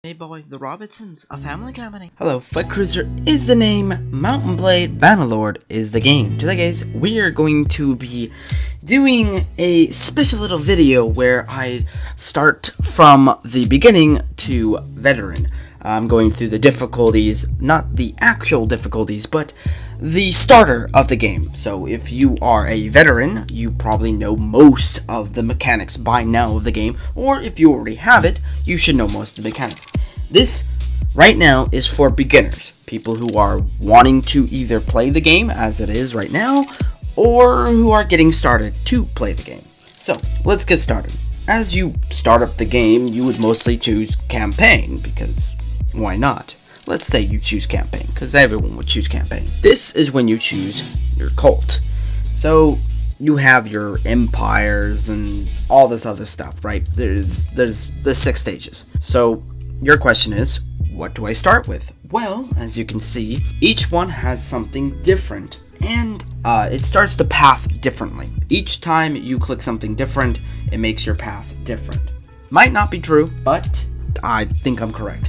Hey boy, the Robinsons, a family company. Hello, Foot Cruiser is the name, Mount And Blade Bannerlord is the game. Today guys, we are going to be doing a special little video where I start from the beginning to veteran. I'm going through the difficulties, not the actual difficulties, but the starter of the game. So if you are a veteran, you probably know most of the mechanics by now of the game, or if you already have it, you should know most of the mechanics. This, right now, is for beginners, people who are wanting to either play the game as it is right now, or who are getting started to play the game. So, let's get started. As you start up the game, you would mostly choose campaign, because why not? Let's say you choose campaign, because everyone would choose campaign. This is when you choose your cult. So, you have your empires and all this other stuff, right? There's 6 stages. So, your question is, what do I start with? Well, as you can see, each one has something different, and it starts the path differently. Each time you click something different, it makes your path different. Might not be true, but I think I'm correct.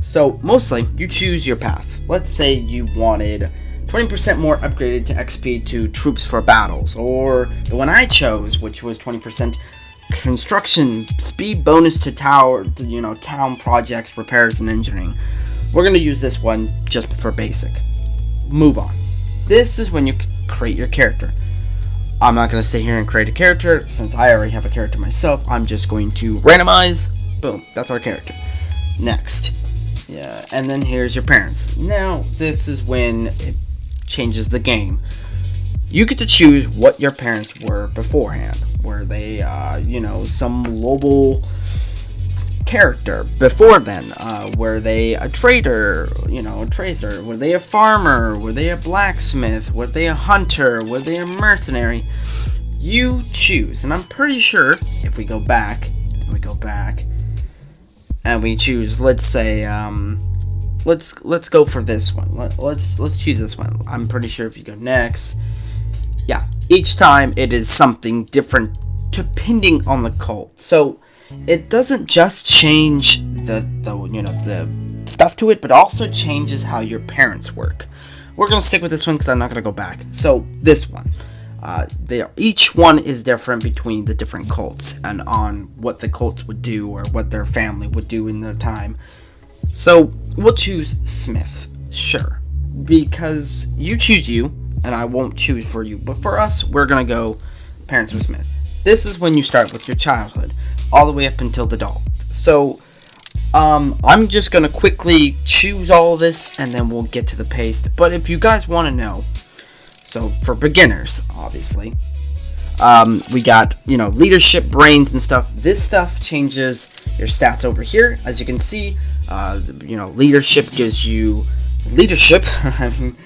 So mostly, you choose your path. Let's say you wanted 20% more upgraded to XP to troops for battles, or the one I chose, which was 20% construction speed bonus to town projects, repairs, and engineering. We're going to use this one just for basic. Move on. This is when you create your character. I'm not going to sit here and create a character since I already have a character myself. I'm just going to randomize. Boom, that's our character. Next. Yeah, and then here's your parents. Now, this is when it changes the game. You get to choose what your parents were beforehand. Were they, some noble character before then? Were they a trader, a tracer? Were they a farmer? Were they a blacksmith? Were they a hunter? Were they a mercenary? You choose, and I'm pretty sure if we go back, and we choose, let's say, let's go for this one. Let's choose this one. I'm pretty sure if you go next. Yeah, each time it is something different depending on the cult. So it doesn't just change the stuff to it, but also changes how your parents work. We're gonna stick with this one because I'm not gonna go back. So this one, each one is different between the different cults and on what the cults would do or what their family would do in their time. So we'll choose Smith, sure, because you choose you. And I won't choose for you, but for us, we're gonna go parents with Smith. This is when you start with your childhood, all the way up until the adult. So, I'm just gonna quickly choose all of this, and then we'll get to the paste. But if you guys want to know, so for beginners, obviously, we got leadership, brains, and stuff. This stuff changes your stats over here, as you can see. Leadership gives you leadership. I mean,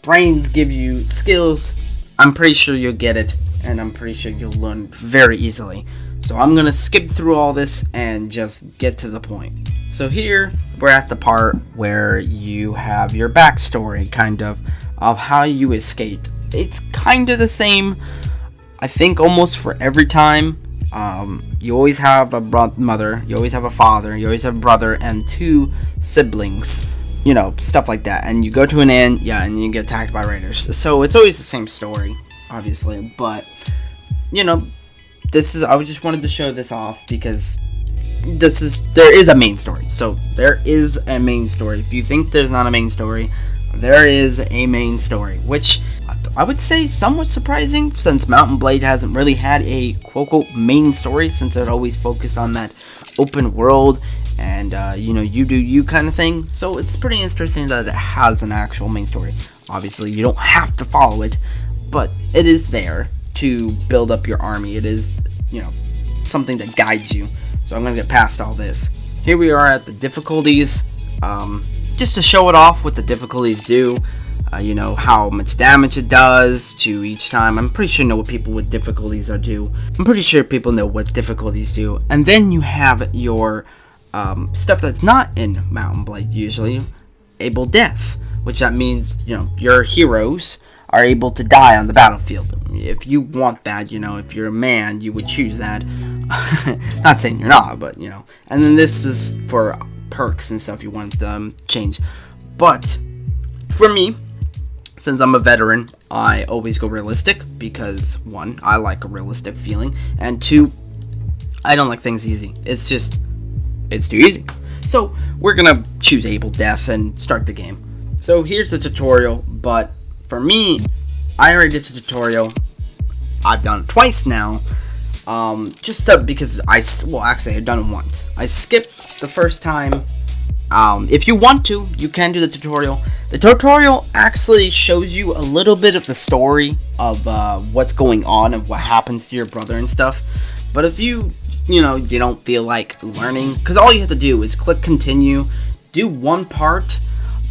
brains give you skills. I'm pretty sure you'll get it, and I'm pretty sure you'll learn very easily. So I'm going to skip through all this and just get to the point. So here, we're at the part where you have your backstory, kind of how you escaped. It's kind of the same, I think, almost for every time. You always have a mother, you always have a father, you always have a brother, and 2 siblings. Stuff like that. And you go to an inn, and you get attacked by raiders. So it's always the same story, obviously. But, I just wanted to show this off because there is a main story. So there is a main story. If you think there's not a main story, there is a main story, which I would say somewhat surprising since Mount And Blade hasn't really had a quote-unquote main story, since it always focused on that open world and you do you kind of thing. So it's pretty interesting that it has an actual main story. Obviously you don't have to follow it, but it is there to build up your army. It is something that guides you. So I'm gonna get past all this. Here we are at the difficulties, just to show it off what the difficulties do. How much damage it does to each time. I'm pretty sure you know what people with difficulties do. I'm pretty sure people know what difficulties do. And then you have your stuff that's not in Mount And Blade usually. Able death, which that means, your heroes are able to die on the battlefield. If you want that, if you're a man, you would choose that. Not saying you're not, but, And then this is for perks and stuff you want to change. But for me, since I'm a veteran, I always go realistic because 1, I like a realistic feeling, and 2, I don't like things easy. It's too easy. So we're gonna choose Able Death and start the game. So here's the tutorial, but for me, I already did the tutorial. I've done it twice now, because actually I've done it once. I skipped the first time. If you want to, you can do the tutorial. The tutorial actually shows you a little bit of the story of what's going on and what happens to your brother and stuff. But if you don't feel like learning, because all you have to do is click continue, do one part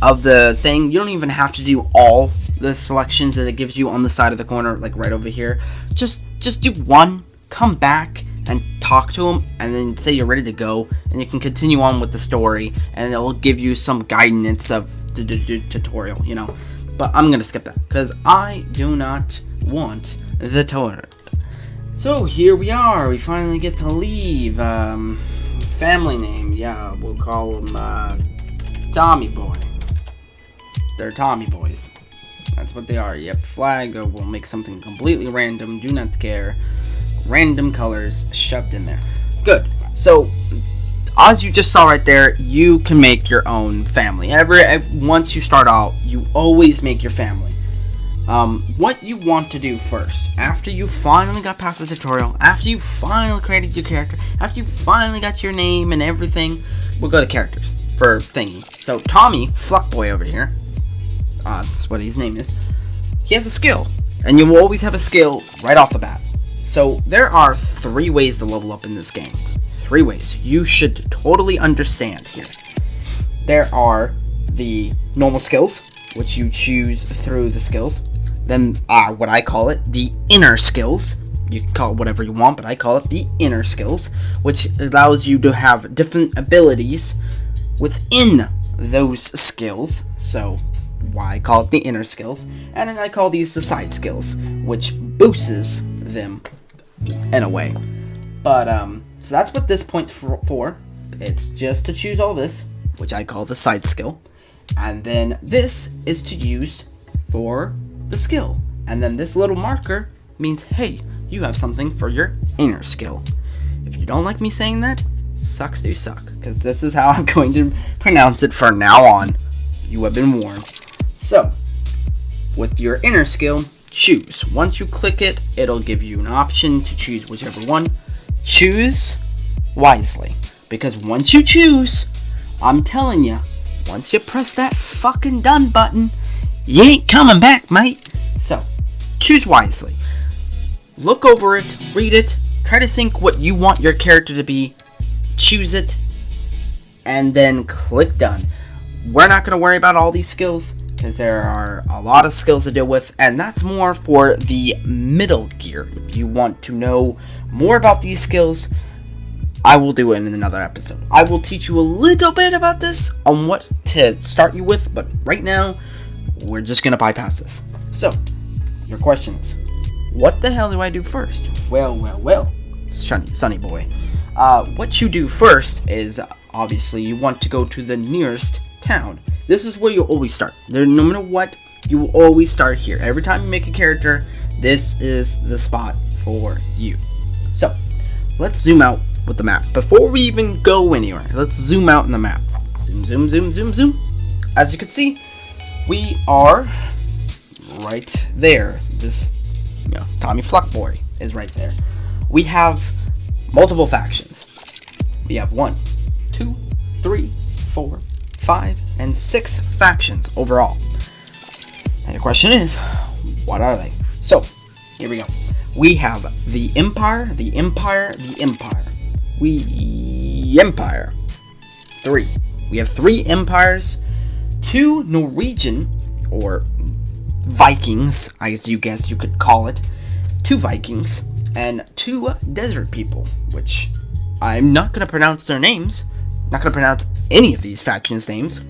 of the thing. You don't even have to do all the selections that it gives you on the side of the corner, like right over here. Just do one, come back and talk to him, and then say you're ready to go, and you can continue on with the story, and it will give you some guidance of the tutorial, But I'm gonna skip that because I do not want the tutorial. So here we are. We finally get to leave. Family name, yeah, we'll call him Tommy Boy. They're Tommy Boys. That's what they are. Yep. Flag. We'll make something completely random. Do not care. Random colors shoved in there. Good. So, as you just saw right there, you can make your own family. Once you start out, you always make your family. What you want to do first, after you finally got past the tutorial, after you finally created your character, after you finally got your name and everything, we'll go to characters for thingy. So, Tommy Fuckboy over here, that's what his name is, he has a skill, and you will always have a skill right off the bat. So there are 3 ways to level up in this game. 3 ways. You should totally understand here. There are the normal skills, which you choose through the skills. Then what I call it, the inner skills. You can call it whatever you want, but I call it the inner skills, which allows you to have different abilities within those skills. So why I call it the inner skills, and then I call these the side skills, which boosts them in a way. But so that's what this point's for. It's just to choose all this, which I call the side skill, and then this is to use for the skill, and then this little marker means, hey, you have something for your inner skill. If you don't like me saying that, sucks do suck, because this is how I'm going to pronounce it from now on. You have been warned. So, with your inner skill, choose. Once you click it, it'll give you an option to choose whichever one. Choose wisely, because once you choose, I'm telling you, once you press that fucking done button, you ain't coming back, mate. So, choose wisely. Look over it, read it, try to think what you want your character to be, choose it, and then click done. We're not going to worry about all these skills, because there are a lot of skills to deal with, and that's more for the middle gear. If you want to know more about these skills, I will do it in another episode. I will teach you a little bit about this on what to start you with, but right now, we're just going to bypass this. So, your question is, what the hell do I do first? Well, Sunny Boy. What you do first is, obviously, you want to go to the nearest town. This is where you always start. No matter what, you will always start here. Every time you make a character, this is the spot for you. So, let's zoom out with the map. Before we even go anywhere, let's zoom out in the map. Zoom. As you can see, we are right there. This, Tommy Fuckboy is right there. We have multiple factions. We have 1, 2, 3, 4, 5, and 6 factions overall. And the question is, what are they? So, here we go. We have the Empire, the Empire, the Empire. Empire. 3. We have 3 empires, 2 Norwegian, or Vikings, as you guess you could call it, 2 Vikings, and 2 desert people, which I'm not going to pronounce their names. Not going to pronounce any of these factions' names.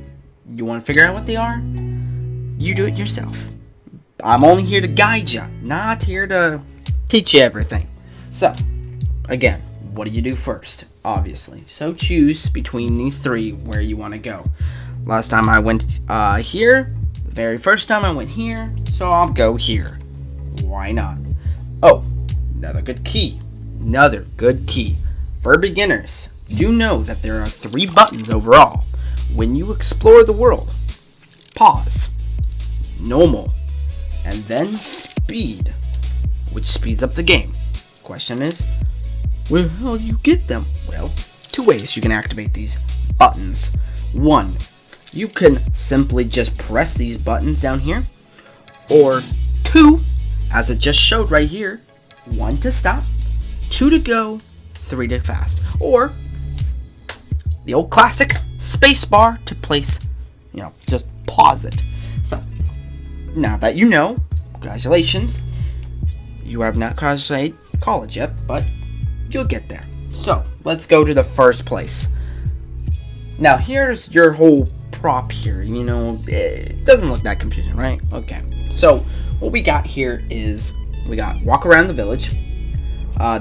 You want to figure out what they are? You do it yourself. I'm only here to guide you, not here to teach you everything. So, again, what do you do first? Obviously. So choose between these three where you want to go. Last time I went here. The very first time I went here. So I'll go here. Why not? Oh, another good key. Another good key. For beginners, do know that there are 3 buttons overall. When you explore the world, pause, normal, and then speed, which speeds up the game. Question is, well, how do you get them? Well, 2 ways you can activate these buttons. 1, you can simply just press these buttons down here. Or 2, as it just showed right here, 1 to stop, 2 to go, 3 to fast. Or the old classic spacebar to place, just pause it. So, now that you know, congratulations. You have not graduated college yet, but you'll get there. So, let's go to the first place. Now, here's your whole prop here. It doesn't look that confusing, right? Okay. So, what we got here is, we got walk around the village.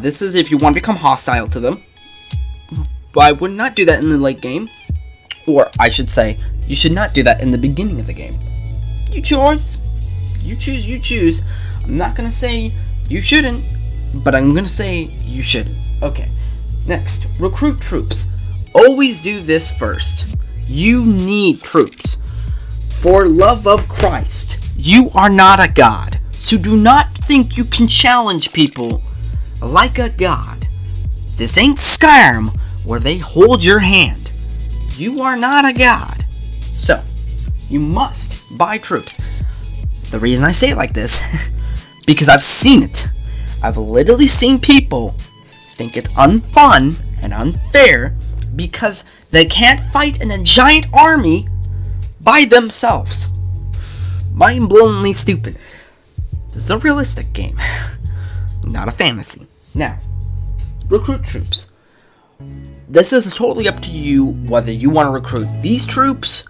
This is if you want to become hostile to them. But I would not do that in the late game. Or, I should say, you should not do that in the beginning of the game. You choose. You choose. I'm not going to say you shouldn't, but I'm going to say you shouldn't. Okay. Next, recruit troops. Always do this first. You need troops. For love of Christ, you are not a god. So do not think you can challenge people like a god. This ain't Skyrim, where they hold your hand. You are not a god. So, you must buy troops. The reason I say it like this, because I've seen it. I've literally seen people think it's unfun and unfair because they can't fight in a giant army by themselves. Mind-blowingly stupid. This is a realistic game, not a fantasy. Now, recruit troops. This is totally up to you whether you want to recruit these troops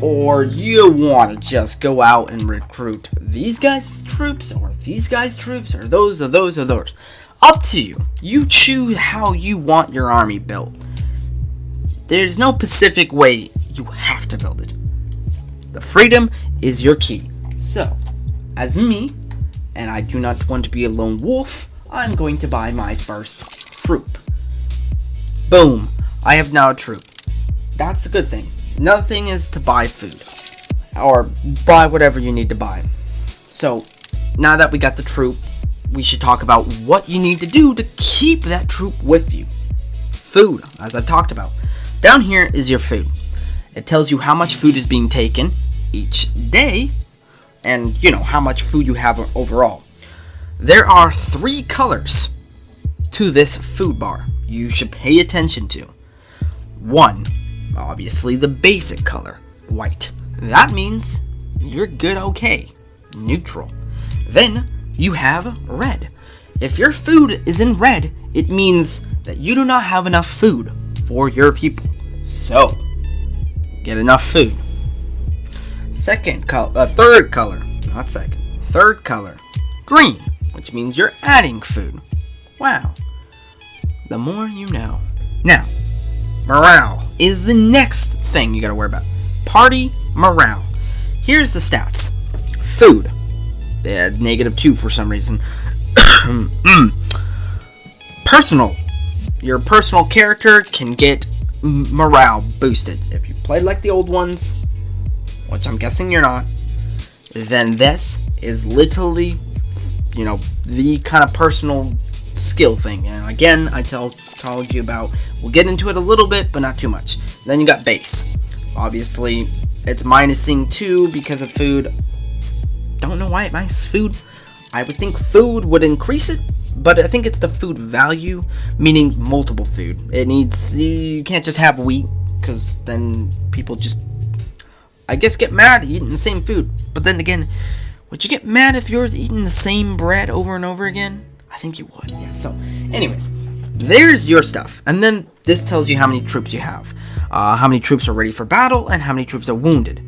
or you want to just go out and recruit these guys' troops or these guys' troops or those or those or those. Up to you. You choose how you want your army built. There's no specific way you have to build it. The freedom is your key. So, as me, and I do not want to be a lone wolf, I'm going to buy my first troop. Boom, I have now a troop. That's a good thing. Another thing is to buy food. Or buy whatever you need to buy. So, now that we got the troop, we should talk about what you need to do to keep that troop with you. Food, as I've talked about. Down here is your food. It tells you how much food is being taken each day, and how much food you have overall. There are 3 colors to this food bar you should pay attention to. 1, obviously the basic color, white. That means you're good, okay, neutral. Then you have red. If your food is in red, it means that you do not have enough food for your people. So, get enough food. Third color, green, which means you're adding food. Wow. The more you know. Now, morale is the next thing you gotta worry about. Party morale. Here's the stats. Food. -2 for some reason. Personal. Your personal character can get morale boosted. If you play like the old ones, which I'm guessing you're not, then this is literally, the kind of personal skill thing. And again, I told you about, we'll get into it a little bit, but not too much. Then you got base. Obviously, it's minusing 2 because of food. Don't know why it minuses food. I would think food would increase it, but I think it's the food value, meaning multiple food. You can't just have wheat, because then people just, I guess, get mad eating the same food. But then again, would you get mad if you're eating the same bread over and over again? I think you would, yeah. So, anyways, there's your stuff. And then this tells you how many troops you have. How many troops are ready for battle, and how many troops are wounded.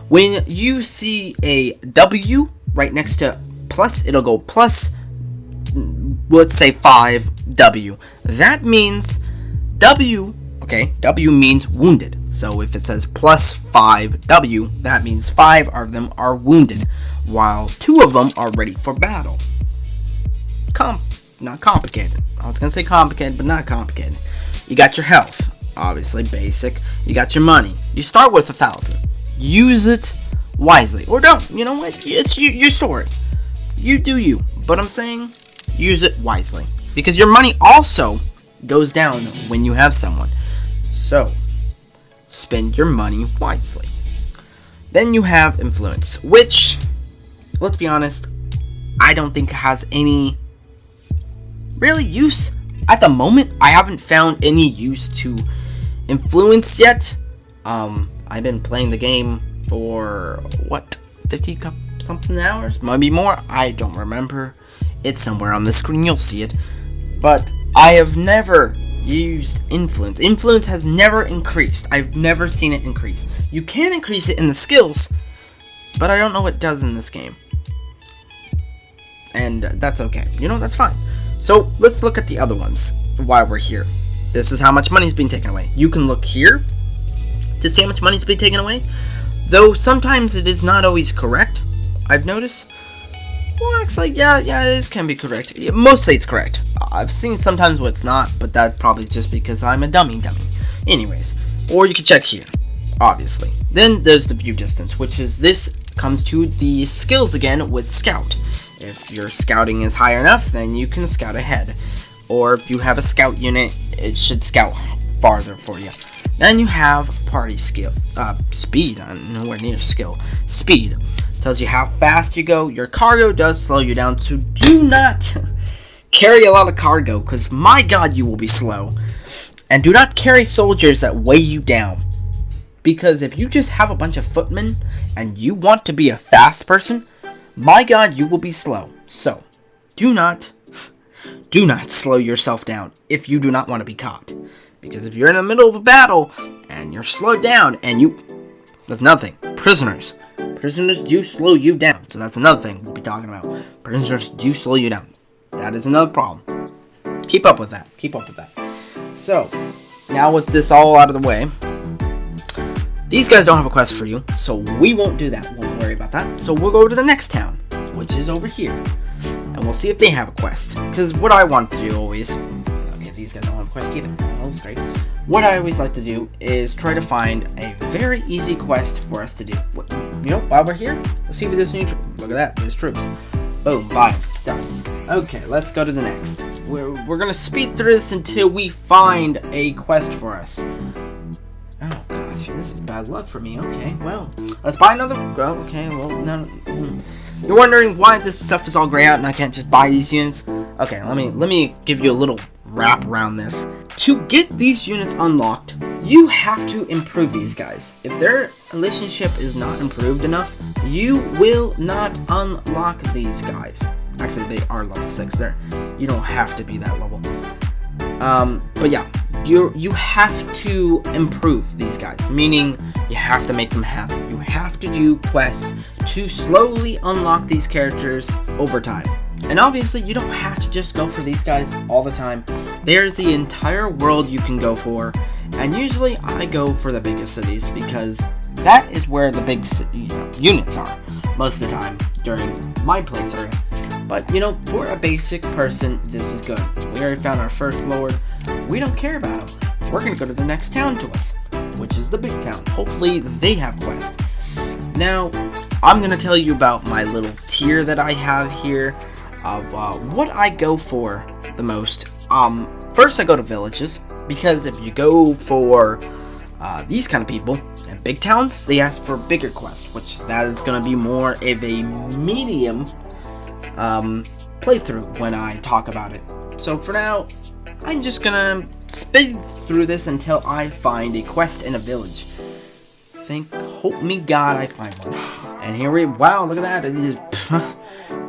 When you see a W right next to plus, it'll go plus let's say 5W. That means W, okay, W means wounded. So if it says plus 5W, that means 5 of them are wounded, while 2 of them are ready for battle. Not complicated. I was going to say complicated, but not complicated. You got your health, obviously basic. You got your money. You start with 1,000. Use it wisely. Or don't. You know what? It's your story. You do you. But I'm saying use it wisely. Because your money also goes down when you have someone. So, spend your money wisely. Then you have influence, which, let's be honest, I don't think has any really use. At the moment, I haven't found any use to influence yet. I've been playing the game for, 50 something hours? Maybe more? I don't remember. It's somewhere on the screen, you'll see it. But I have never used influence. Influence has never increased. I've never seen it increase. You can increase it in the skills, but I don't know what it does in this game. And that's okay. You know, that's fine. So let's look at the other ones while we're here. This is how much money's being taken away. You can look here to see how much money's being taken away. Though sometimes it is not always correct, I've noticed. Well, actually, yeah, it can be correct. Mostly it's correct. I've seen sometimes where it's not, but that's probably just because I'm a dummy. Anyways, or you can check here, obviously. Then there's the view distance, which is this comes to the skills again with scout. If your scouting is high enough, then you can scout ahead. Or if you have a scout unit, it should scout farther for you. Then you have party skill, speed, nowhere near skill. Speed tells you how fast you go. Your cargo does slow you down, so do not carry a lot of cargo, because my god, you will be slow. And do not carry soldiers that weigh you down, because if you just have a bunch of footmen and you want to be a fast person, my god, you will be slow. So, do not slow yourself down if you do not want to be caught. Because if you're in the middle of a battle and you're slowed down and that's nothing. Prisoners do slow you down. So that's another thing we'll be talking about. Prisoners do slow you down. That is another problem. Keep up with that. So, now with this all out of the way, these guys don't have a quest for you, so we won't do that. Won't worry about that. So we'll go to the next town, which is over here. And we'll see if they have a quest. Because what I want to do always... Okay, these guys don't have a quest either. Well, that's great. What I always like to do is try to find a very easy quest for us to do. While we're here, let's see if there's new troops. Look at that, there's troops. Boom, bye, done. Okay, let's go to the next. We're gonna speed through this until we find a quest for us. Oh gosh, this is bad luck for me. Okay, well, let's buy another. Oh, okay, well, no. You're wondering why this stuff is all grayed out and I can't just buy these units? Okay, let me give you a little wrap around this. To get these units unlocked, you have to improve these guys. If their relationship is not improved enough, you will not unlock these guys. Actually, they are level 6 there. You don't have to be that level. But yeah, you have to improve these guys, meaning you have to make them happy. You have to do quests to slowly unlock these characters over time. And obviously, you don't have to just go for these guys all the time. There's the entire world you can go for, and usually I go for the bigger cities because that is where the big units are most of the time during my playthrough. But, for a basic person, this is good. We already found our first lord. We don't care about him. We're going to go to the next town to us, which is the big town. Hopefully, they have quests. Now, I'm going to tell you about my little tier that I have here of what I go for the most. First, I go to villages, because if you go for these kind of people in big towns, they ask for bigger quests, which that is going to be more of a medium playthrough when I talk about it. So for now, I'm just gonna speed through this until I find a quest in a village. Hope me God I find one. And wow, look at that, it is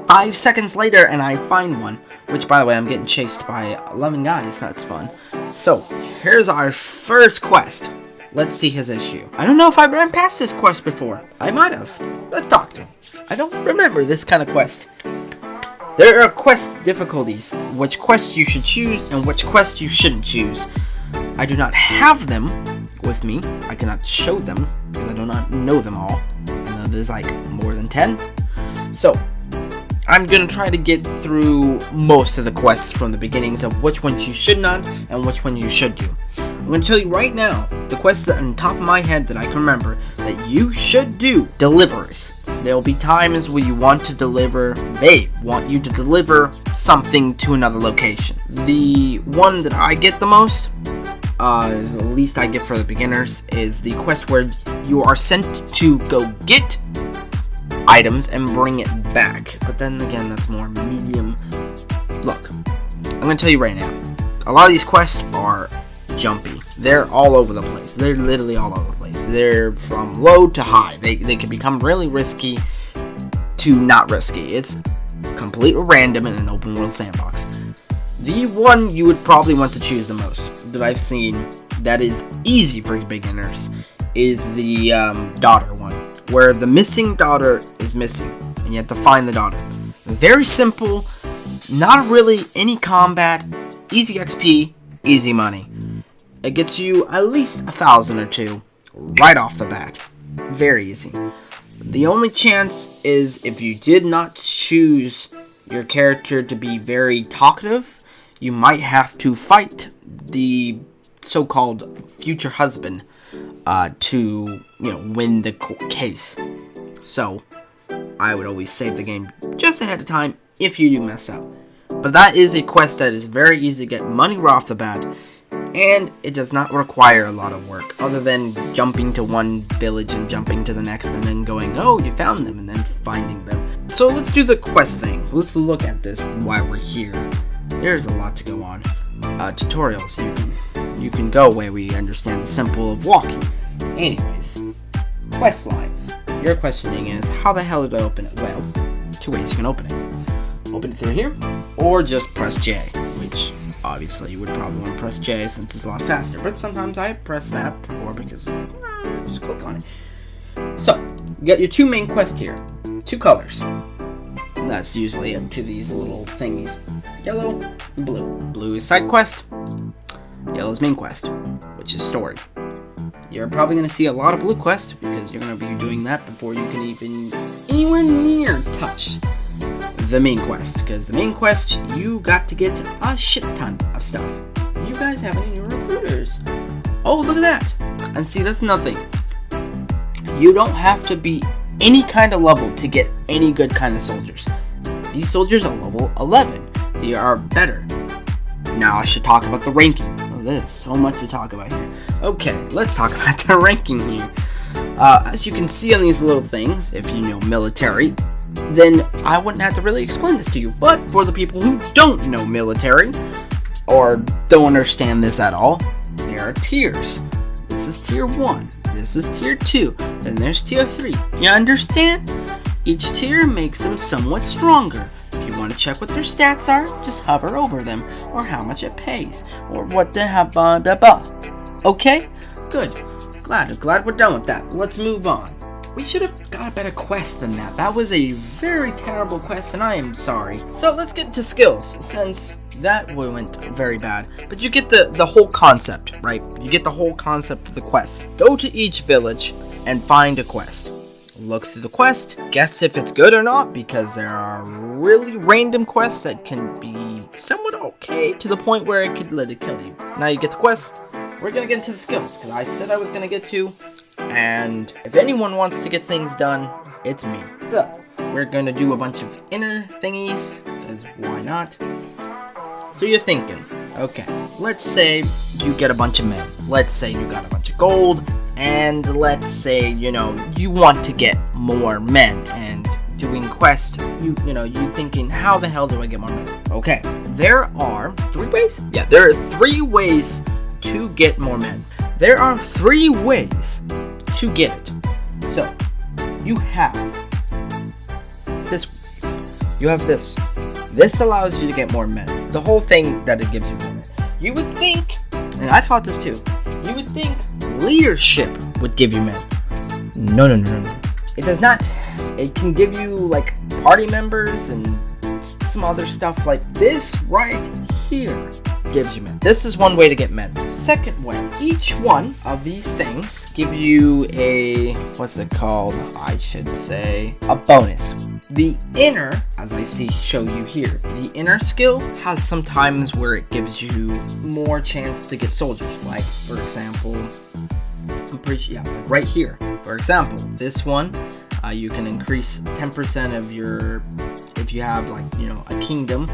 5 seconds later and I find one. Which, by the way, I'm getting chased by 11 guys, that's fun. So, here's our first quest. Let's see his issue. I don't know if I ran past this quest before. I might have. Let's talk to him. I don't remember this kind of quest. There are quest difficulties, which quests you should choose and which quests you shouldn't choose. I do not have them with me. I cannot show them because I do not know them all. I know there's like more than 10. So, I'm going to try to get through most of the quests from the beginnings of which ones you should not and which ones you should do. I'm going to tell you right now the quests that on the top of my head that I can remember that you should do. Deliverers. There will be times where you want to deliver, they want you to deliver something to another location. The one that I get the most, the least I get for the beginners, is the quest where you are sent to go get items and bring it back. But then again, that's more medium. Look, I'm going to tell you right now, a lot of these quests are jumpy. They're all over the place. They're literally all over the place. They're from low to high. They can become really risky to not risky. It's completely random in an open world sandbox. The one you would probably want to choose the most that I've seen that is easy for beginners is the daughter one, where the missing daughter is missing and you have to find the daughter. Very simple, not really any combat, easy XP, easy money. It gets you at least 1,000 or 2 right off the bat. Very easy. The only chance is if you did not choose your character to be very talkative, you might have to fight the so-called future husband to, win the case. So, I would always save the game just ahead of time if you do mess up. But that is a quest that is very easy to get money right off the bat, and it does not require a lot of work, other than jumping to one village and jumping to the next, and then going, oh, you found them, and then finding them. So let's do the quest thing. Let's look at this while we're here. There's a lot to go on. Tutorials, you can go where we understand the simple of walking. Anyways, quest lines. Your questioning is, how the hell did I open it? Well, 2 ways you can open it. Open it through here, or just press J, which obviously you would probably want to press J since it's a lot faster, but sometimes I press that before because just click on it. So, you got your 2 main quests here, 2 colors. That's usually up to these little thingies. Yellow and blue. Blue is side quest, yellow is main quest, which is story. You're probably going to see a lot of blue quest because you're going to be doing that before you can even anywhere near touch the main quest, because the main quest, you got to get a shit ton of stuff. Do you guys have any new recruiters? Oh, look at that. And see, that's nothing. You don't have to be any kind of level to get any good kind of soldiers. These soldiers are level 11. They are better. Now I should talk about the ranking. Oh, there's so much to talk about here. Okay, let's talk about the ranking here. As you can see on these little things, if you know military, then I wouldn't have to really explain this to you. But for the people who don't know military, or don't understand this at all, there are tiers. This is tier 1, this is tier 2, then there's tier 3. You understand? Each tier makes them somewhat stronger. If you want to check what their stats are, just hover over them, or how much it pays, or what the hell, blah blah blah. Okay? Good. Glad we're done with that. Let's move on. We should have got a better quest than that. That was a very terrible quest, and I am sorry. So let's get to skills, since that went very bad. But you get the whole concept, right? You get the whole concept of the quest. Go to each village and find a quest. Look through the quest, guess if it's good or not, because there are really random quests that can be somewhat okay to the point where it could let it kill you. Now you get the quest. We're gonna get into the skills, because I said I was gonna get to. And if anyone wants to get things done, it's me. So, we're going to do a bunch of inner thingies, because why not? So you're thinking, okay, let's say you get a bunch of men. Let's say you got a bunch of gold, and let's say, you want to get more men, and doing quest, you thinking, how the hell do I get more men? Okay, there are 3 ways? Yeah, there are 3 ways to get more men. There are 3 ways to get it. So, you have this. You have this. This allows you to get more men. The whole thing that it gives you more men. You would think, and I thought this too, you would think leadership would give you men. No. It does not. It can give you, like, party members and some other stuff like this right here gives you men. This is one way to get men. Second way, each one of these things give you a, what's it called? I should say a bonus. The inner, as I show you here, the inner skill has some times where it gives you more chance to get soldiers. Like, for example, I'm pretty sure, yeah, like right here. For example, this one, you can increase 10% of your, if you have like, you know, a kingdom,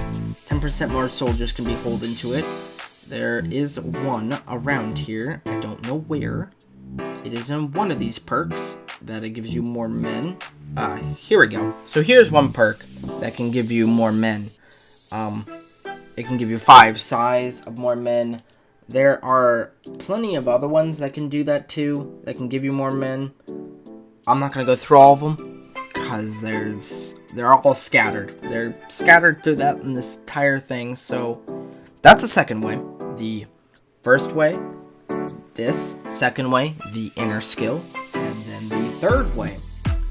10% more soldiers can be hauled into it. There is one around here, I don't know where. It is in one of these perks that it gives you more men. Here we go. So here's one perk that can give you more men. It can give you 5 size of more men. There are plenty of other ones that can do that too, that can give you more men. I'm not going to go through all of them, because they're all scattered. They're scattered through that in this entire thing, so that's the second way. The first way, this. Second way, the inner skill. And then the third way,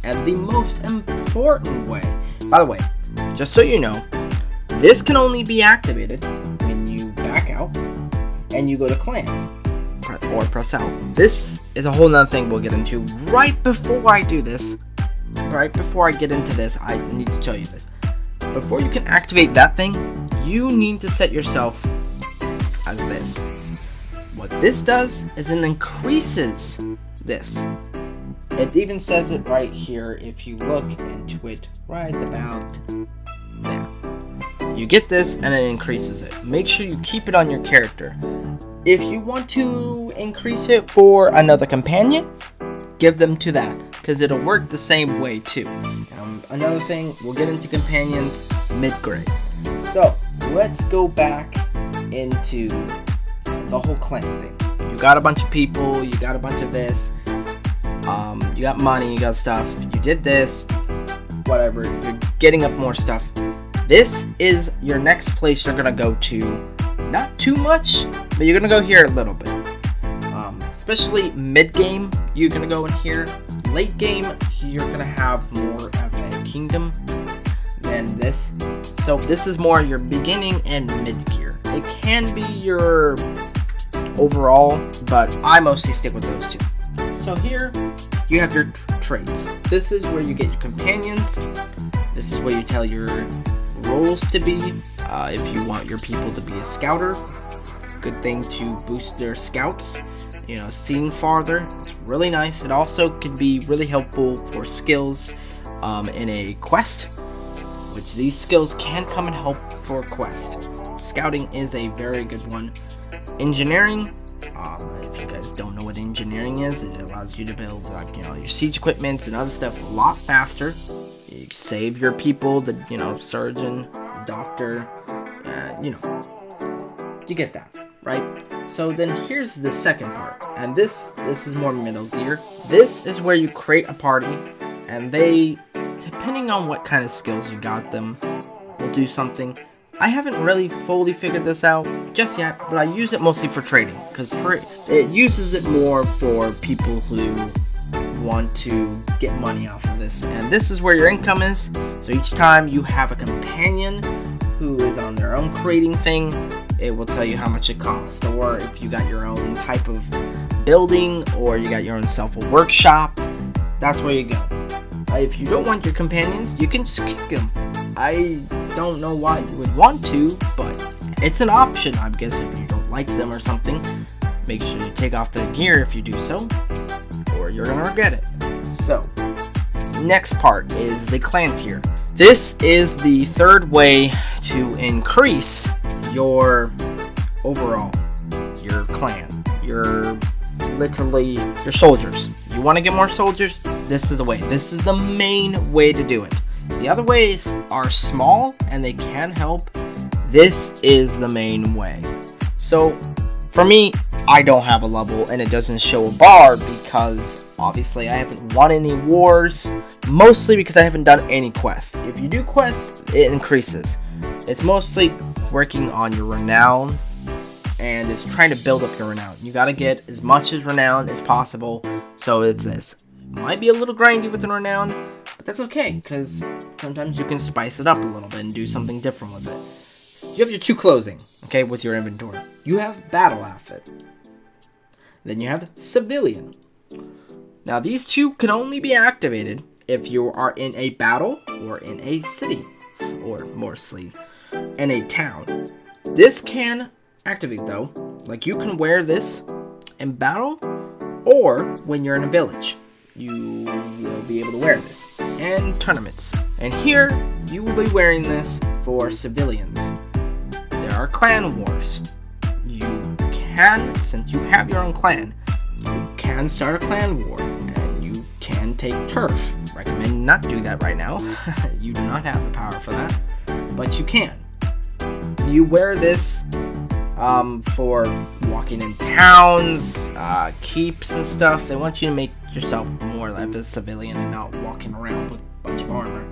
and the most important way. By the way, just so you know, this can only be activated when you back out and you go to clans. Or press out. This is a whole nother thing we'll get into. Right before I do this, right before I get into this, I need to show you this. Before you can activate that thing, you need to set yourself as this. What this does is it increases this. It even says it right here if you look into it right about there. You get this and it increases it. Make sure you keep it on your character. If you want to increase it for another companion, give them to that, because it'll work the same way too. Another thing, we'll get into companions mid-grade. So, let's go back into the whole clan thing. You got a bunch of people, you got a bunch of this, you got money, you got stuff, you did this, whatever, you're getting up more stuff. This is your next place you're gonna go to. Not too much, but you're gonna go here a little bit. Especially mid-game, you're gonna go in here. Late game, you're gonna have more of a kingdom than this. So this is more your beginning and mid-gear. It can be your overall, but I mostly stick with those two. So here, you have your traits. This is where you get your companions. This is where you tell your roles to be. If you want your people to be a scouter, good thing to boost their scouts. You know, seeing farther, it's really nice. It also can be really helpful for skills in a quest, which these skills can come and help for a quest. Scouting is a very good one. Engineering, if you guys don't know what engineering is, it allows you to build like, you know, your siege equipments and other stuff a lot faster. You save your people, the, you know, surgeon, doctor, you know, you get that, right? So then here's the second part, and this is more middle gear. This is where you create a party, and they, depending on what kind of skills you got them, will do something. I haven't really fully figured this out just yet, but I use it mostly for trading, because it uses it more for people who want to get money off of this. And this is where your income is. So each time you have a companion who is on their own creating thing, it will tell you how much it costs. Or if you got your own type of building, or you got your own workshop, that's where you go. If you don't want your companions, you can just kick them. I don't know why you would want to, but it's an option, I guess, if you don't like them or something. Make sure you take off their gear if you do so, or you're gonna regret it. So, next part is the clan tier. This is the third way to increase your overall, your clan, your soldiers. You want to get more soldiers? This is the way. This is the main way to do it. The other ways are small and they can help. This is the main way. So, for me, I don't have a level and it doesn't show a bar because obviously I haven't won any wars, mostly because I haven't done any quests. If you do quests, it increases. It's mostly working on your renown and it's trying to build up your renown. You gotta get as much as renown as possible, so it's this. It might be a little grindy with the renown, but that's okay, because sometimes you can spice it up a little bit and do something different with it. You have your 2 clothing, okay, with your inventory. You have battle outfit. Then you have civilian. Now these 2 can only be activated if you are in a battle or in a city, or mostly in a town. This can activate though, like you can wear this in battle or when you're in a village. You will be able to wear this and tournaments. And here you will be wearing this for civilians. There are clan wars. You can, since you have your own clan, you can start a clan war and you can take turf. Recommend not do that right now. You do not have the power for that, but you can. You wear this for walking in towns, keeps and stuff. They want you to make yourself more like a civilian and not walking around with a bunch of armor.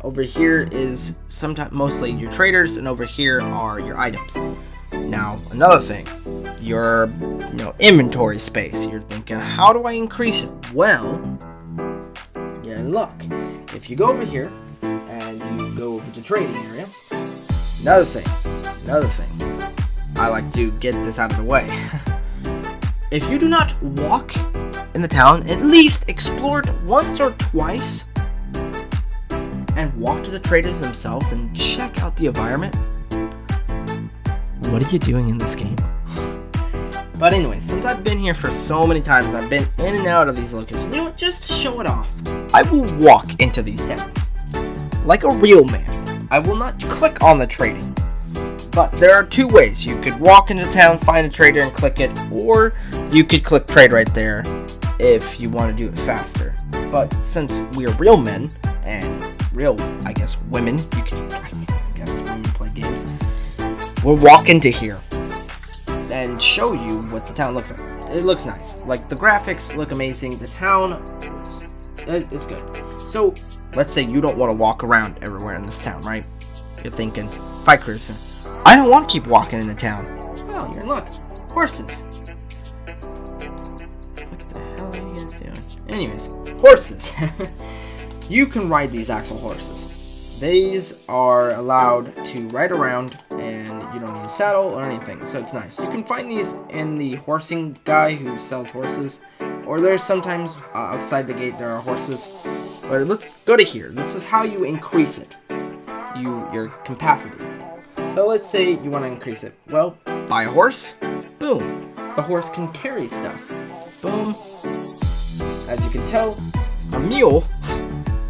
Over here is mostly your traders, and over here are your items. Now, another thing, your inventory space. You're thinking, how do I increase it? Well, yeah, look. If you go over here and you go over to trading area, another thing. I like to get this out of the way. If you do not walk in the town, at least explore it once or twice, and walk to the traders themselves and check out the environment, what are you doing in this game? But anyway, since I've been here for so many times, I've been in and out of these locations, you know what, just to show it off, I will walk into these towns like a real man. I will not click on the trading. But there are 2 ways. You could walk into town, find a trader, and click it, or you could click trade right there if you want to do it faster. But since we're real men, and real, I guess, women, I guess women play games, we'll walk into here and show you what the town looks like. It looks nice. Like, the graphics look amazing. The town, it's good. So, let's say you don't want to walk around everywhere in this town, right? You're thinking, fight cruiser. I don't want to keep walking in the town. Well, you're in luck. Horses. What the hell are you guys doing? Anyways, horses. You can ride these axle horses. These are allowed to ride around, and you don't need a saddle or anything, so it's nice. You can find these in the horsing guy who sells horses, or there's sometimes outside the gate there are horses. But let's go to here. This is how you increase it. Your capacity. So let's say you want to increase it. Well, buy a horse. Boom. The horse can carry stuff. Boom. As you can tell, a mule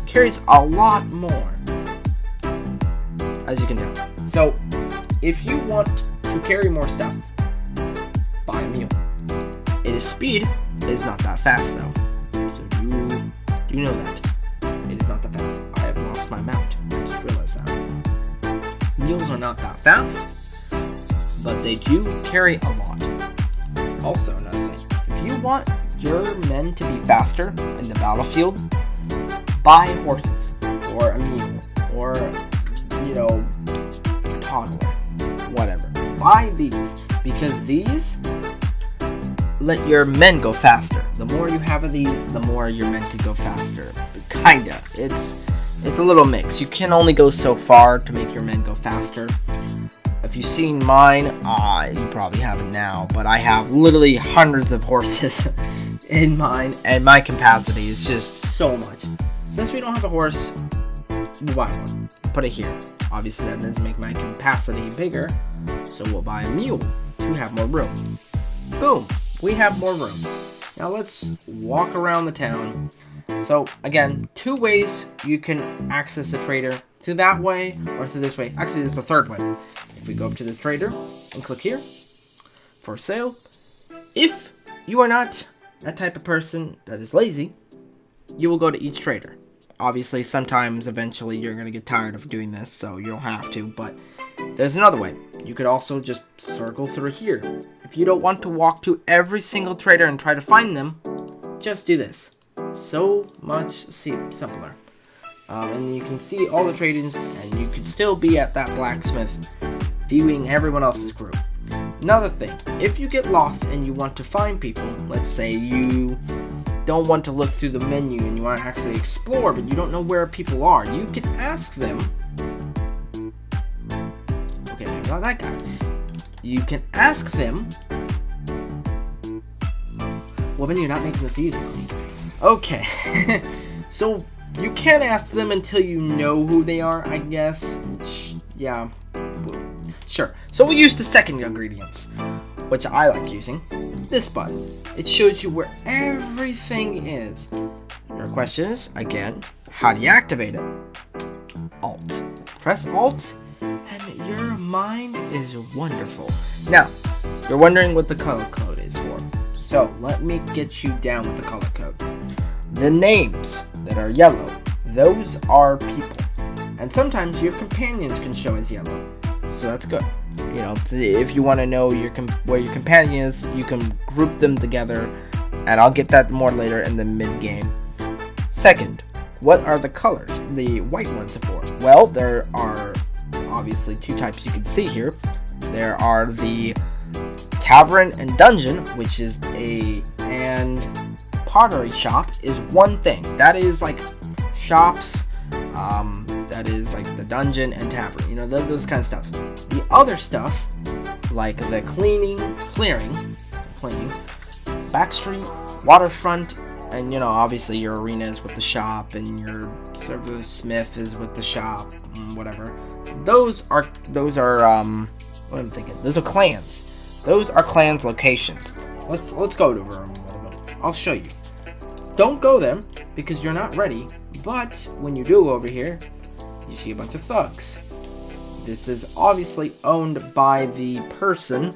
carries a lot more. As you can tell. So, if you want to carry more stuff, buy a mule. Its speed is not that fast though. So you know that. It is not that fast. I have lost my mount. I just realized that. Mules are not that fast, but they do carry a lot. Also, another thing, if you want your men to be faster in the battlefield, buy horses, or a mule, or, a toddler, whatever. Buy these, because these let your men go faster. The more you have of these, the more your men can go faster. Kinda. It's a little mix. You can only go so far to make your men go faster. If you've seen mine, you probably haven't now, but I have literally hundreds of horses in mine, and my capacity is just so much. Since we don't have a horse, we'll buy one. Put it here. Obviously that doesn't make my capacity bigger, so we'll buy a mule to have more room. Boom! We have more room. Now let's walk around the town. So, again, 2 ways you can access a trader. Through that way, or through this way. Actually, there's a 3rd way. If we go up to this trader, and click here, for sale. If you are not that type of person that is lazy, you will go to each trader. Obviously, sometimes, eventually, you're going to get tired of doing this, so you don't have to, but there's another way. You could also just circle through here. If you don't want to walk to every single trader and try to find them, just do this. So much simpler. And you can see all the trade-ins, and you could still be at that blacksmith viewing everyone else's group. Another thing, if you get lost and you want to find people, let's say you don't want to look through the menu and you want to actually explore, but you don't know where people are, you can ask them. Okay, maybe not that guy. You can ask them. Woman, you're not making this easy for me. Okay. So you can't ask them until you know who they are, I guess. Yeah. Sure. So we'll use the second ingredients, which I like using. This button. It shows you where everything is. Your question is, again, how do you activate it? Alt. Press Alt, and your mind is wonderful. Now, you're wondering what the color code is for. So, let me get you down with the color code. The names that are yellow, those are people. And sometimes your companions can show as yellow. So that's good. You know, if you want to know where your companion is, you can group them together. And I'll get that more later in the mid-game. Second, what are the colors? The white ones for? Well, there are obviously two types you can see here. There are the tavern and dungeon, which is and pottery shop is one thing. That is like shops. That is like the dungeon and tavern. You know, those kind of stuff. The other stuff, like the clearing, backstreet, waterfront, and you know, obviously your arena is with the shop, and your server smith is with the shop, whatever. Those are what I'm thinking. Those are clans. Those are clans locations. Let's go over them a little bit. I'll show you. Don't go them because you're not ready. But when you do go over here, you see a bunch of thugs. This is obviously owned by the person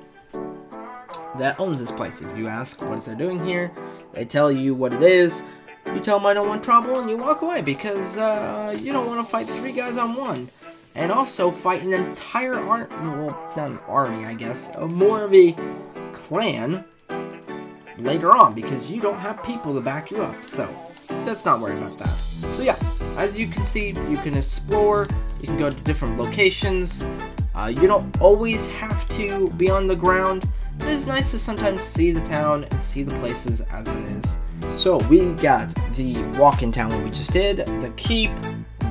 that owns this place. If you ask what is they're doing here, they tell you what it is. You tell them I don't want trouble, and you walk away because you don't want to fight 3 guys on one. And also fight an entire not an army, I guess, more of a clan later on because you don't have people to back you up. So let's not worry about that. So yeah, as you can see, you can explore, you can go to different locations. You don't always have to be on the ground. It is nice to sometimes see the town and see the places as it is. So we got the walk-in town that we just did, the keep,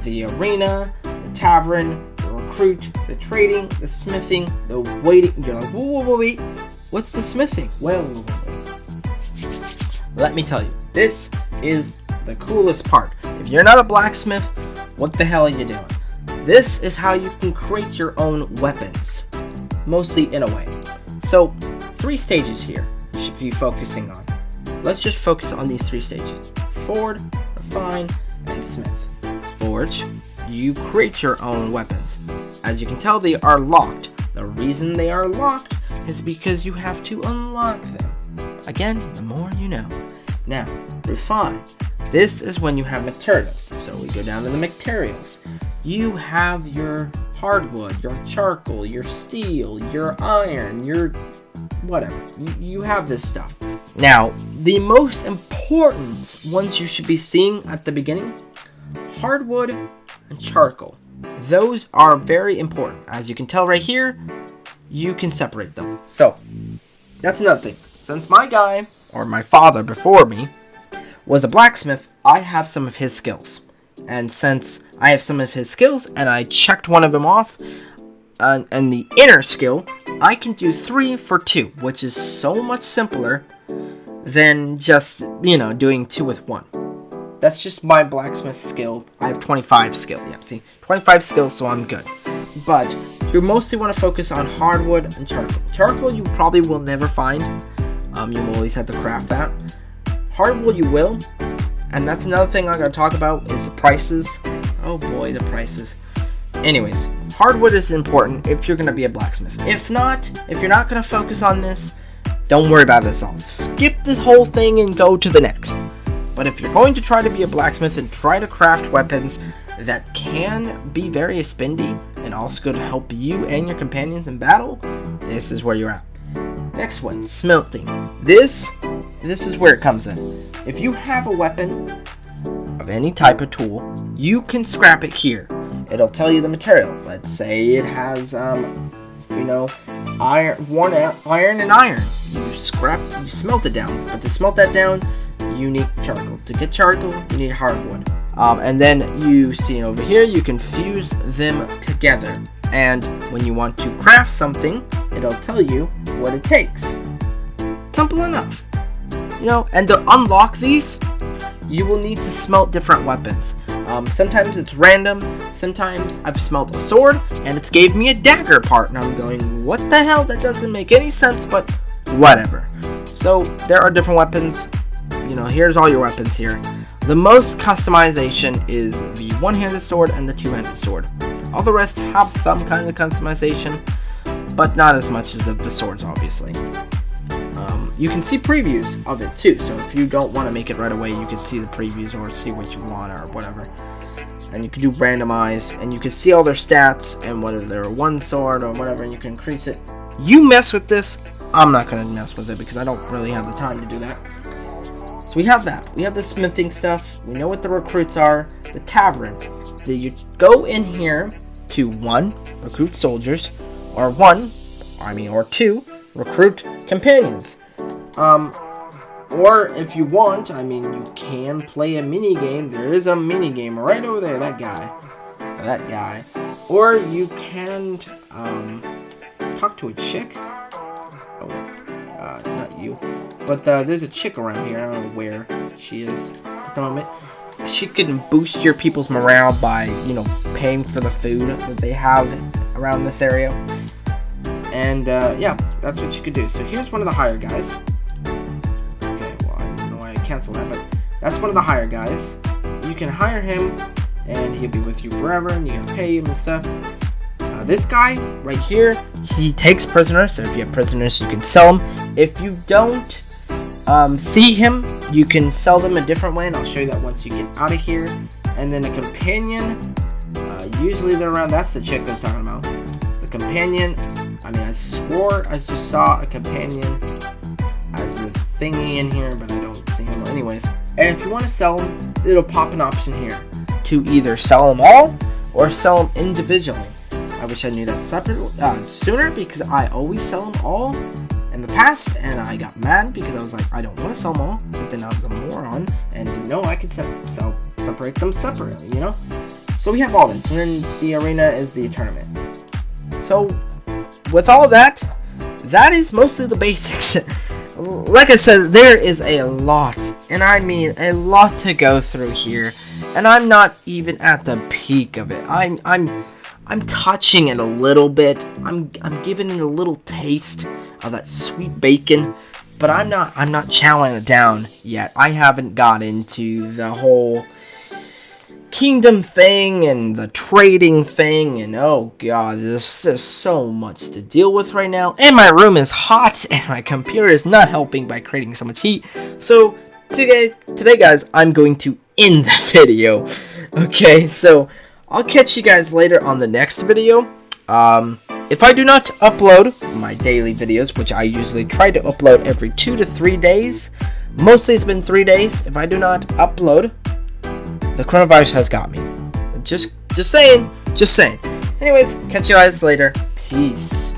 the arena, the tavern, the recruit, the trading, the smithing, the waiting. You're like, whoa, wait, what's the smithing? Well, let me tell you, this is the coolest part. If you're not a blacksmith, what the hell are you doing? This is how you can create your own weapons, mostly in a way. So, 3 stages here you should be focusing on. Let's just focus on these 3 stages. Forge, refine, and smith. Forge, you create your own weapons. As you can tell, they are locked. The reason they are locked is because you have to unlock them. Again, the more you know. Now, refine. This is when you have materials. So we go down to the materials. You have your hardwood, your charcoal, your steel, your iron, your whatever. You have this stuff. Now, the most important ones you should be seeing at the beginning, hardwood and charcoal. Those are very important. As you can tell right here, you can separate them. So, that's another thing. Since my guy, or my father before me, was a blacksmith, I have some of his skills. And since I have some of his skills, and I checked one of them off, and the inner skill, I can do 3 for 2, which is so much simpler than just, doing 2 with 1. That's just my blacksmith skill. I have 25 skill. Yeah, see, 25 skills, so I'm good. But you mostly want to focus on hardwood and charcoal. Charcoal you probably will never find. You will always have to craft that. Hardwood you will. And that's another thing I'm going to talk about is the prices. Oh boy, the prices. Anyways, hardwood is important if you're going to be a blacksmith. If not, if you're not going to focus on this, don't worry about this all. Skip this whole thing and go to the next. But if you're going to try to be a blacksmith and try to craft weapons that can be very spendy and also going to help you and your companions in battle, this is where you're at. Next one, smelting. This is where it comes in. If you have a weapon of any type of tool, you can scrap it here. It'll tell you the material. Let's say it has, iron and iron. You smelt it down. But to smelt that down, you need charcoal. To get charcoal, you need hardwood. And then you see over here, you can fuse them together. And when you want to craft something, it'll tell you what it takes. Simple enough. You know, and to unlock these, you will need to smelt different weapons. Sometimes it's random, sometimes I've smelt a sword, and it's gave me a dagger part, and I'm going, what the hell, that doesn't make any sense, but whatever. So, there are different weapons, you know, here's all your weapons here. The most customization is the one-handed sword and the two-handed sword. All the rest have some kind of customization, but not as much as of the swords, obviously. You can see previews of it too, so if you don't want to make it right away, you can see the previews or see what you want or whatever. And you can do randomize, and you can see all their stats and whether they're one sword or whatever, and you can increase it. You mess with this, I'm not going to mess with it because I don't really have the time to do that. So we have that. We have the smithing stuff. We know what the recruits are. The tavern. You go in here to 1, recruit soldiers, or 2, recruit companions. Or if you want, I mean, you can play a mini game. There is a mini game right over there. That guy. Or you can talk to a chick. Oh, not you. But there's a chick around here. I don't know where she is at the moment. She can boost your people's morale by, you know, paying for the food that they have around this area. And yeah, that's what you could do. So here's one of the higher guys. Cancel that, but that's one of the higher guys. You can hire him and he'll be with you forever and you can pay him and stuff. This guy right here, he takes prisoners, so if you have prisoners you can sell them. If you don't see him, you can sell them a different way, and I'll show you that once you get out of here. And then a companion, usually they're around. That's the chick I was talking about. The companion, I mean, I swore I just saw a companion as this thingy in here, but I don't see him. Anyways, and if you want to sell them, it'll pop an option here to either sell them all or sell them individually. I wish I knew that sooner, because I always sell them all in the past, and I got mad because I was like, I don't want to sell them all, but then I was a moron and didn't know I could separate them separately, you know? So we have all this, and then the arena is the tournament. So with all that, that is mostly the basics. Like I said, there is a lot, and I mean a lot to go through here, and I'm not even at the peak of it. I'm touching it a little bit. I'm giving it a little taste of that sweet bacon, but I'm not chowing it down yet. I haven't got into the whole kingdom thing and the trading thing, and oh god, there's just so much to deal with right now, and my room is hot and my computer is not helping by creating so much heat. So today guys, I'm going to end the video. Okay, so I'll catch you guys later on the next video. If I do not upload my daily videos, which I usually try to upload every 2 to 3 days, mostly it's been 3 days. If I do not upload, the coronavirus has got me. Just saying. Anyways, catch you guys later. Peace.